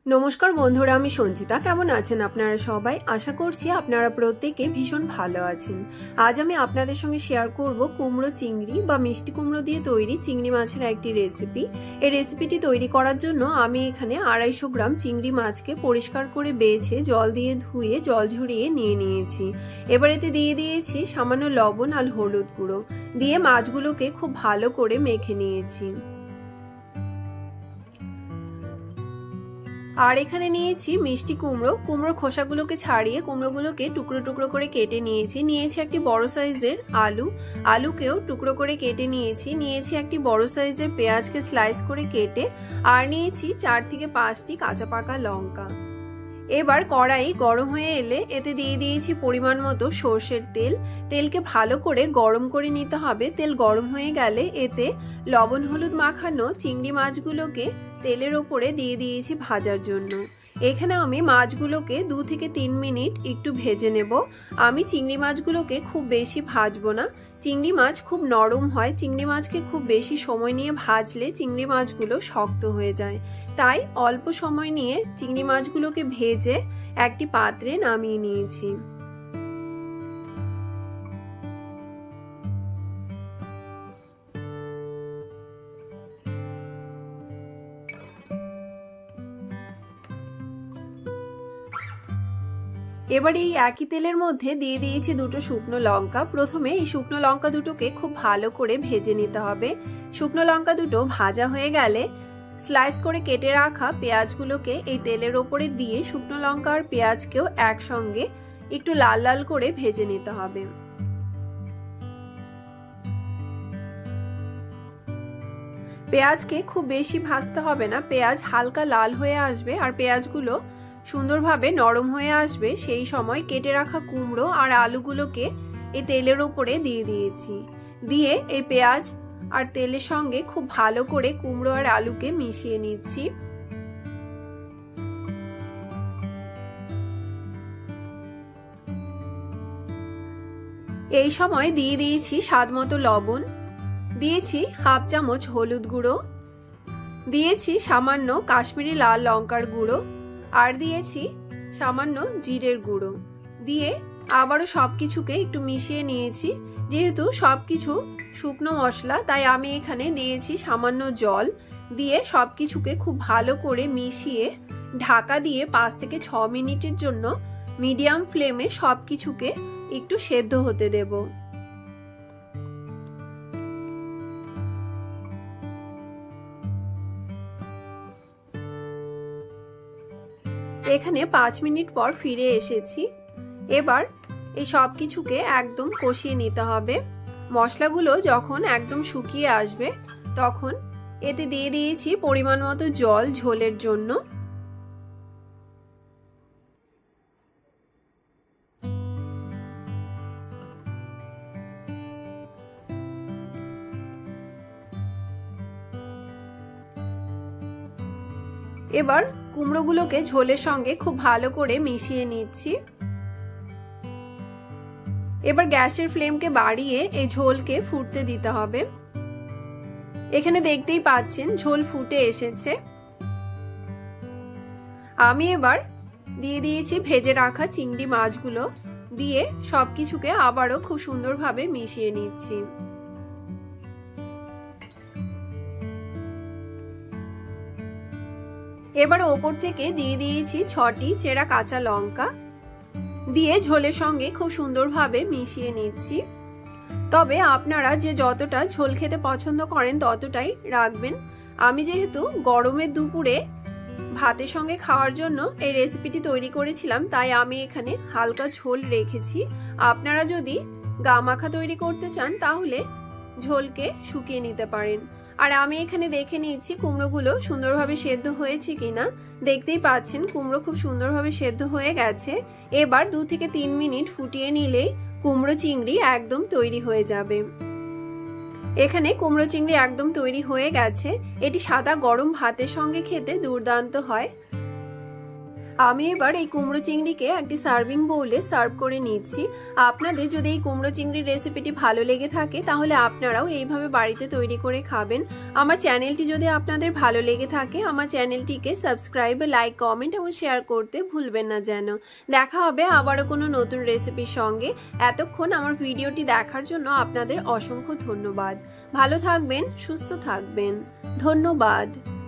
नमस्कार बंधुरा आमी संचिता केमन आছেন আপনারা সবাই आशा করছি আপনারা প্রত্যেকে ভীষণ ভালো আছেন। আজ আমি আপনাদের সঙ্গে শেয়ার করব কুমড়ো চিংড়ি বা মিষ্টি কুমড়ো দিয়ে তৈরি চিংড়ি মাছের একটি রেসিপি। এই রেসিপিটি তৈরি করার জন্য আমি এখানে 250 গ্রাম চিংড়ি মাছকে পরিষ্কার করে বেছে জল দিয়ে ধুয়ে জল ঝরিয়ে নিয়ে নিয়েছি। এবার এতে দিয়ে দিয়েছি সামান্য লবণ আর হলুদ গুঁড়ো দিয়ে মাছগুলোকে খুব ভালো করে মেখে নিয়েছি। আর এখানে নিয়েছি মিষ্টি কুমড়ো। কুমড়োর খোসাগুলোকে ছাড়িয়ে কুমড়োগুলোকে টুকরো টুকরো করে কেটে নিয়েছি একটি বড় সাইজের আলুকেও টুকরো করে কেটে নিয়েছি একটি বড় সাইজের পেঁয়াজকে স্লাইস করে কেটে, আর নিয়েছি 4 থেকে 5টি কাঁচা পাকা লঙ্কা। এবার কড়াই গরম হয়ে এলে এতে দিয়ে দিয়েছি পরিমাণ মতো সরষের তেল। তেলকে ভালো করে গরম করে নিতে হবে। তেল গরম হয়ে গেলে এতে লবণ হলুদ মাখানো চিংড়ি মাছগুলোকে তেলের ওপরে দিয়ে দিয়েছি ভাজার জন্য। এখানে আমি মাছগুলোকে 2 থেকে 3 মিনিট একটু ভেজে নেব। আমি চিংড়ি মাছগুলোকে খুব বেশি ভাজবো না। চিংড়ি মাছ খুব নরম হয়, চিংড়ি মাছকে খুব বেশি সময় নিয়ে ভাজলে চিংড়ি মাছগুলো শক্ত হয়ে যায়। তাই অল্প সময় নিয়ে চিংড়ি মাছগুলোকে ভেজে একটি পাত্রে নামিয়ে নিয়েছি। এবার এই একই তেলের মধ্যে দিয়ে দিয়েছি 2টো শুকনো লঙ্কা। প্রথমে এই শুকনো লঙ্কা দুটোকে খুব ভালো করে ভেজে নিতে হবে। শুকনো লঙ্কা দুটো ভাজা হয়ে গেলে স্লাইস করে কেটে রাখা পেঁয়াজগুলোকে এই তেলের ওপরে দিয়ে শুকনো লঙ্কা আর পেঁয়াজকেও একসঙ্গে একটু লাল লাল করে ভেজে নিতে হবে। পেঁয়াজকে খুব বেশি ভাজতে হবে না, পেঁয়াজ হালকা লাল হয়ে আসবে আর পেঁয়াজগুলো সুন্দরভাবে নরম হয়ে আসবে, সেই সময় কেটে রাখা কুমড়ো আর আলুগুলোকে এই তেলের ওপরে দিয়ে দিয়েছি। দিয়ে এই পেঁয়াজ আর তেলের সঙ্গে খুব ভালো করে কুমড়ো আর আলুকে মিশিয়ে নিচ্ছি। এই সময় দিয়ে দিয়েছি স্বাদমতো লবণ, দিয়েছি হাফ চামচ হলুদ গুঁড়ো, দিয়েছি সামান্য কাশ্মীরি লাল লঙ্কার গুঁড়ো, আর দিয়েছি সামান্য জিরের গুঁড়ো। দিয়ে আবারও সবকিছুকে একটু মিশিয়ে নিয়েছি। যেহেতু সবকিছু শুকনো মশলা তাই আমি এখানে দিয়েছি সামান্য জল। দিয়ে সবকিছুকে খুব ভালো করে মিশিয়ে ঢাকা দিয়ে 5 থেকে 6 মিনিটের জন্য মিডিয়াম ফ্লেমে সবকিছুকে একটু সেদ্ধ হতে দেব। এখানে 5 মিনিট পর ফিরে এসেছি। এবার এই সবকিছুকে একদম কষিয়ে নিতে হবে। মশলাগুলো যখন একদম শুকিয়ে আসবে তখন এতে দিয়ে দিয়েছি পরিমাণ মতো জল ঝোলের জন্য। এবার কুমড়োগুলোকে ঝোলের সঙ্গে খুব ভালো করে মিশিয়ে নিচ্ছি। এবার গ্যাসের ফ্লেমকে বাড়িয়ে এই ঝোলকে ফুটতে দিতে হবে। এখানে দেখতেই পাচ্ছেন ঝোল ফুটে এসেছে। আমি এবার দিয়ে দিয়েছি ভেজে রাখা চিংড়ি মাছগুলো, দিয়ে সবকিছুকে আবারও খুব সুন্দরভাবে মিশিয়ে নিচ্ছি। এবার ওপর থেকে দিয়ে দিয়েছি 6টি চেরা কাঁচা লঙ্কা, দিয়ে ঝোলের সঙ্গে খুব সুন্দরভাবে মিশিয়ে নিচ্ছি। তবে আপনারা যে যতটা ঝোল খেতে পছন্দ করেন ততটাই রাখবেন। আমি যেহেতু গরমের দুপুরে ভাতের সঙ্গে খাওয়ার জন্য এই রেসিপিটি তৈরি করেছিলাম তাই আমি এখানে হালকা ঝোল রেখেছি। আপনারা যদি গা মাখা তৈরি করতে চান তাহলে ঝোলকে শুকিয়ে নিতে পারেন। আর আমি এখানে দেখে নিচ্ছি কুমড়োগুলো সুন্দরভাবে সেদ্ধ হয়েছে কিনা। দেখতেই পাচ্ছেন কুমড়ো খুব সুন্দরভাবে সেদ্ধ হয়ে গেছে। এবার 2 থেকে 3 মিনিট ফুটিয়ে নিলেই কুমড়ো চিংড়ি একদম তৈরি হয়ে যাবে। এখানে কুমড়ো চিংড়ি একদম তৈরি হয়ে গেছে। এটি সাদা গরম ভাতের সঙ্গে খেতে দুর্দান্ত হয়। আমি এবার এই কুমড়ো চিংড়িকে একটি সার্ভিং বোলে সার্ভ করে নিচ্ছি। আপনাদের যদি এই কুমড়ো চিংড়ির রেসিপিটি ভালো লেগে থাকে তাহলে আপনারাও এইভাবে বাড়িতে তৈরি করে খাবেন। আমার চ্যানেলটি যদি আপনাদের ভালো লেগে থাকে আমার চ্যানেলটিকে সাবস্ক্রাইব, লাইক, কমেন্ট এবং শেয়ার করতে ভুলবেন না যেন। দেখা হবে আবারও কোনো নতুন রেসিপির সঙ্গে। এতক্ষণ আমার ভিডিওটি দেখার জন্য আপনাদের অসংখ্য ধন্যবাদ। ভালো থাকবেন, সুস্থ থাকবেন। ধন্যবাদ।